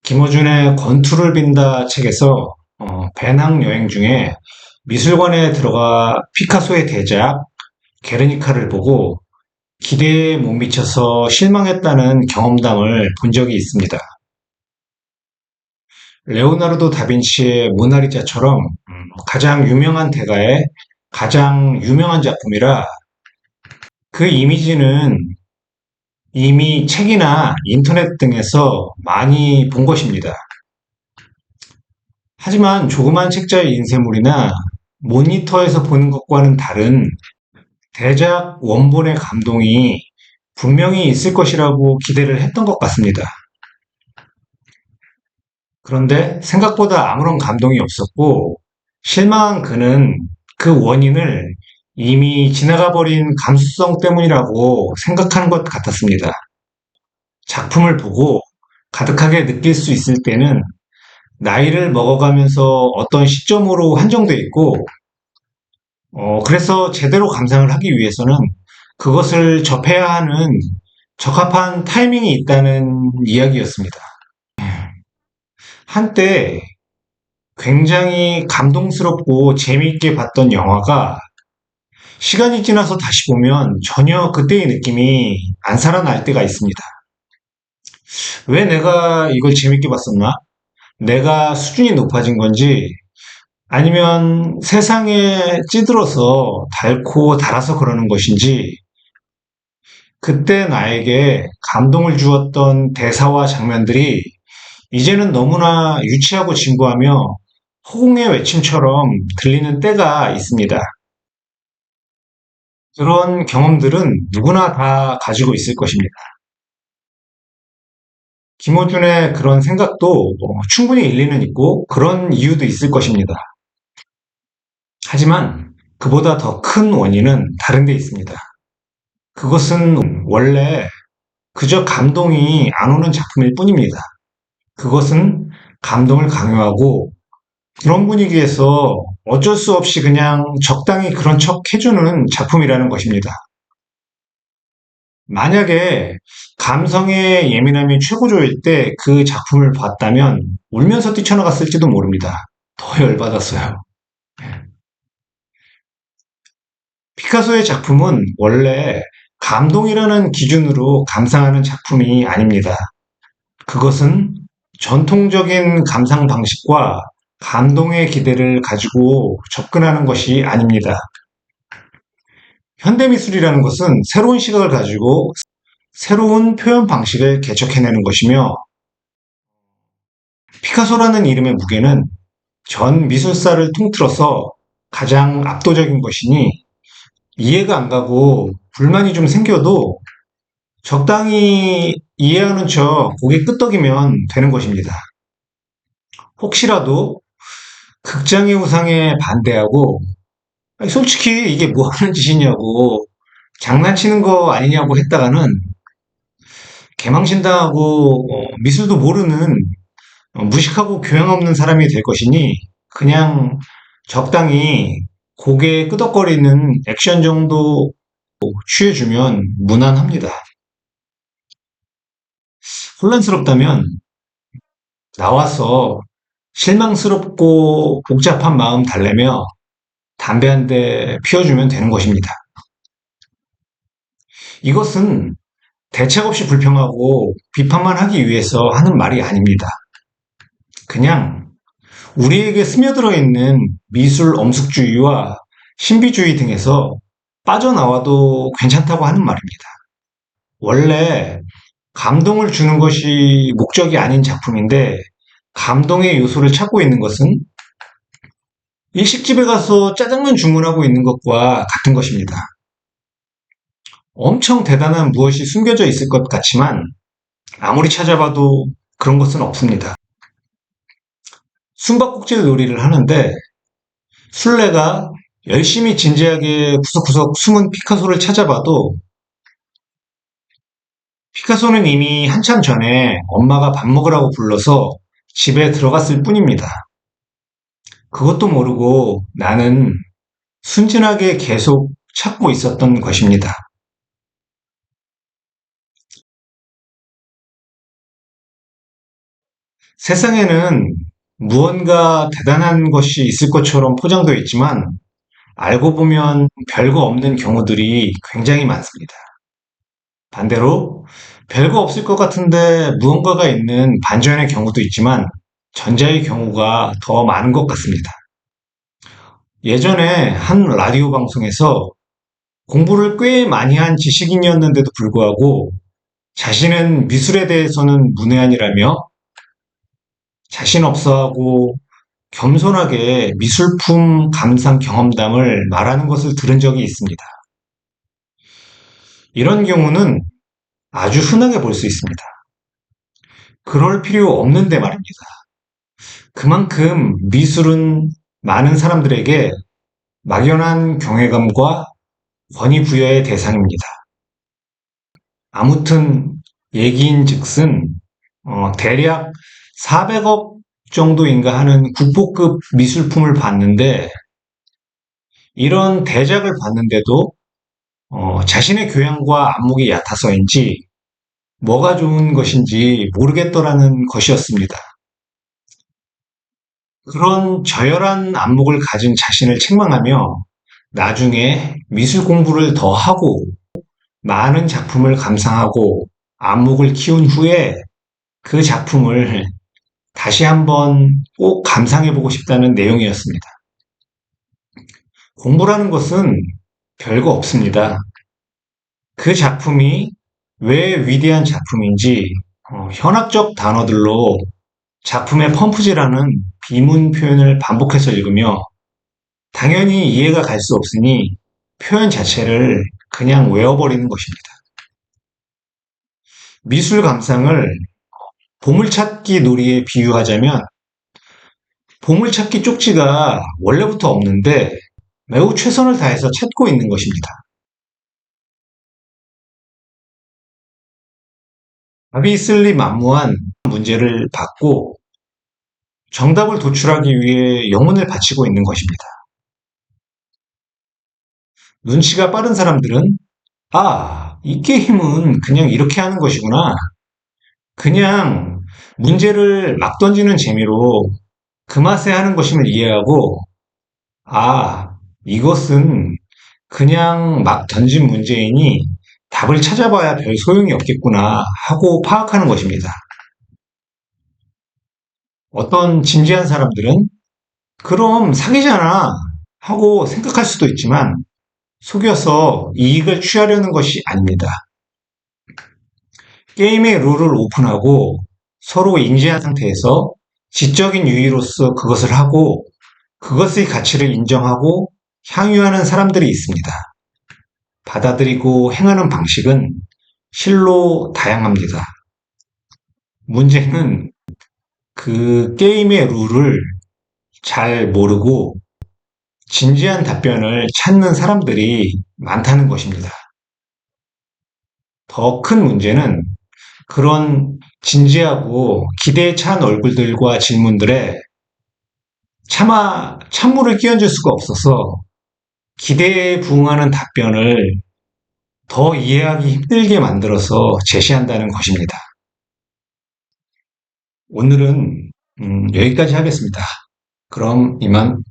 김어준의 권투를 빈다 책에서 배낭여행 중에 미술관에 들어가 피카소의 대작 게르니카를 보고 기대에 못 미쳐서 실망했다는 경험담을 본 적이 있습니다. 레오나르도 다빈치의 모나리자처럼 가장 유명한 대가의 가장 유명한 작품이라 그 이미지는 이미 책이나 인터넷 등에서 많이 본 것입니다. 하지만 조그만 책자의 인쇄물이나 모니터에서 보는 것과는 다른 대작 원본의 감동이 분명히 있을 것이라고 기대를 했던 것 같습니다. 그런데 생각보다 아무런 감동이 없었고 실망한 그는 그 원인을 이미 지나가 버린 감수성 때문이라고 생각하는 것 같았습니다. 작품을 보고 가득하게 느낄 수 있을 때는 나이를 먹어가면서 어떤 시점으로 한정돼 있고, 그래서 제대로 감상을 하기 위해서는 그것을 접해야 하는 적합한 타이밍이 있다는 이야기였습니다. 한때 굉장히 감동스럽고 재미있게 봤던 영화가 시간이 지나서 다시 보면 전혀 그때의 느낌이 안 살아날 때가 있습니다. 왜 내가 이걸 재밌게 봤었나? 내가 수준이 높아진 건지 아니면 세상에 찌들어서 닳고 달아서 그러는 것인지 그때 나에게 감동을 주었던 대사와 장면들이 이제는 너무나 유치하고 진부하며 허공의 외침처럼 들리는 때가 있습니다. 그런 경험들은 누구나 다 가지고 있을 것입니다. 김어준의 그런 생각도 충분히 일리는 있고 그런 이유도 있을 것입니다. 하지만 그보다 더 큰 원인은 다른 데 있습니다. 그것은 원래 그저 감동이 안 오는 작품일 뿐입니다. 그것은 감동을 강요하고 그런 분위기에서 어쩔 수 없이 그냥 적당히 그런 척 해주는 작품이라는 것입니다. 만약에 감성의 예민함이 최고조일 때 그 작품을 봤다면 울면서 뛰쳐나갔을지도 모릅니다. 더 열받았어요. 피카소의 작품은 원래 감동이라는 기준으로 감상하는 작품이 아닙니다. 그것은 전통적인 감상 방식과 감동의 기대를 가지고 접근하는 것이 아닙니다. 현대미술이라는 것은 새로운 시각을 가지고 새로운 표현 방식을 개척해내는 것이며 피카소라는 이름의 무게는 전 미술사를 통틀어서 가장 압도적인 것이니 이해가 안 가고 불만이 좀 생겨도 적당히 이해하는 척 고개 끄덕이면 되는 것입니다. 혹시라도 극장의 우상에 반대하고 아니, 솔직히 이게 뭐 하는 짓이냐고 장난치는 거 아니냐고 했다가는 개망신당하고 미술도 모르는 무식하고 교양 없는 사람이 될 것이니 그냥 적당히 고개 끄덕거리는 액션 정도 취해주면 무난합니다. 혼란스럽다면 나와서 실망스럽고 복잡한 마음 달래며 담배 한 대 피워주면 되는 것입니다. 이것은 대책 없이 불평하고 비판만 하기 위해서 하는 말이 아닙니다. 그냥 우리에게 스며들어 있는 미술 엄숙주의와 신비주의 등에서 빠져나와도 괜찮다고 하는 말입니다. 원래 감동을 주는 것이 목적이 아닌 작품인데 감동의 요소를 찾고 있는 것은 일식집에 가서 짜장면 주문하고 있는 것과 같은 것입니다. 엄청 대단한 무엇이 숨겨져 있을 것 같지만 아무리 찾아봐도 그런 것은 없습니다. 숨바꼭질 놀이를 하는데 술래가 열심히 진지하게 구석구석 숨은 피카소를 찾아봐도 피카소는 이미 한참 전에 엄마가 밥 먹으라고 불러서 집에 들어갔을 뿐입니다. 그것도 모르고 나는 순진하게 계속 찾고 있었던 것입니다. 세상에는 무언가 대단한 것이 있을 것처럼 포장되어 있지만 알고 보면 별거 없는 경우들이 굉장히 많습니다. 반대로 별거 없을 것 같은데 무언가가 있는 반전의 경우도 있지만 전자의 경우가 더 많은 것 같습니다. 예전에 한 라디오 방송에서 공부를 꽤 많이 한 지식인이었는데도 불구하고 자신은 미술에 대해서는 문외한이라며 자신 없어하고 겸손하게 미술품 감상 경험담을 말하는 것을 들은 적이 있습니다. 이런 경우는 아주 흔하게 볼 수 있습니다. 그럴 필요 없는데 말입니다. 그만큼 미술은 많은 사람들에게 막연한 경외감과 권위 부여의 대상입니다. 아무튼 얘기인즉슨 대략 400억 정도인가 하는 국보급 미술품을 봤는데 이런 대작을 봤는데도 자신의 교양과 안목이 얕아서인지 뭐가 좋은 것인지 모르겠더라는 것이었습니다. 그런 저열한 안목을 가진 자신을 책망하며 나중에 미술 공부를 더 하고 많은 작품을 감상하고 안목을 키운 후에 그 작품을 다시 한번 꼭 감상해보고 싶다는 내용이었습니다. 공부라는 것은 별거 없습니다. 그 작품이 왜 위대한 작품인지 현학적 단어들로 작품의 펌프질하는 비문 표현을 반복해서 읽으며 당연히 이해가 갈 수 없으니 표현 자체를 그냥 외워버리는 것입니다. 미술 감상을 보물찾기 놀이에 비유하자면 보물찾기 쪽지가 원래부터 없는데 매우 최선을 다해서 찾고 있는 것입니다. 답이 있을 리 만무한 문제를 받고 정답을 도출하기 위해 영혼을 바치고 있는 것입니다. 눈치가 빠른 사람들은 이 게임은 그냥 이렇게 하는 것이구나. 그냥 문제를 막 던지는 재미로 그 맛에 하는 것임을 이해하고 이것은 그냥 막 던진 문제이니 답을 찾아봐야 별 소용이 없겠구나 하고 파악하는 것입니다. 어떤 진지한 사람들은 그럼 사기잖아 하고 생각할 수도 있지만 속여서 이익을 취하려는 것이 아닙니다. 게임의 룰을 오픈하고 서로 인지한 상태에서 지적인 유의로서 그것을 하고 그것의 가치를 인정하고 향유하는 사람들이 있습니다. 받아들이고 행하는 방식은 실로 다양합니다. 문제는 그 게임의 룰을 잘 모르고 진지한 답변을 찾는 사람들이 많다는 것입니다. 더 큰 문제는 그런 진지하고 기대에 찬 얼굴들과 질문들에 차마 찬물을 끼얹을 수가 없어서 기대에 부응하는 답변을 더 이해하기 힘들게 만들어서 제시한다는 것입니다. 오늘은 여기까지 하겠습니다. 그럼 이만.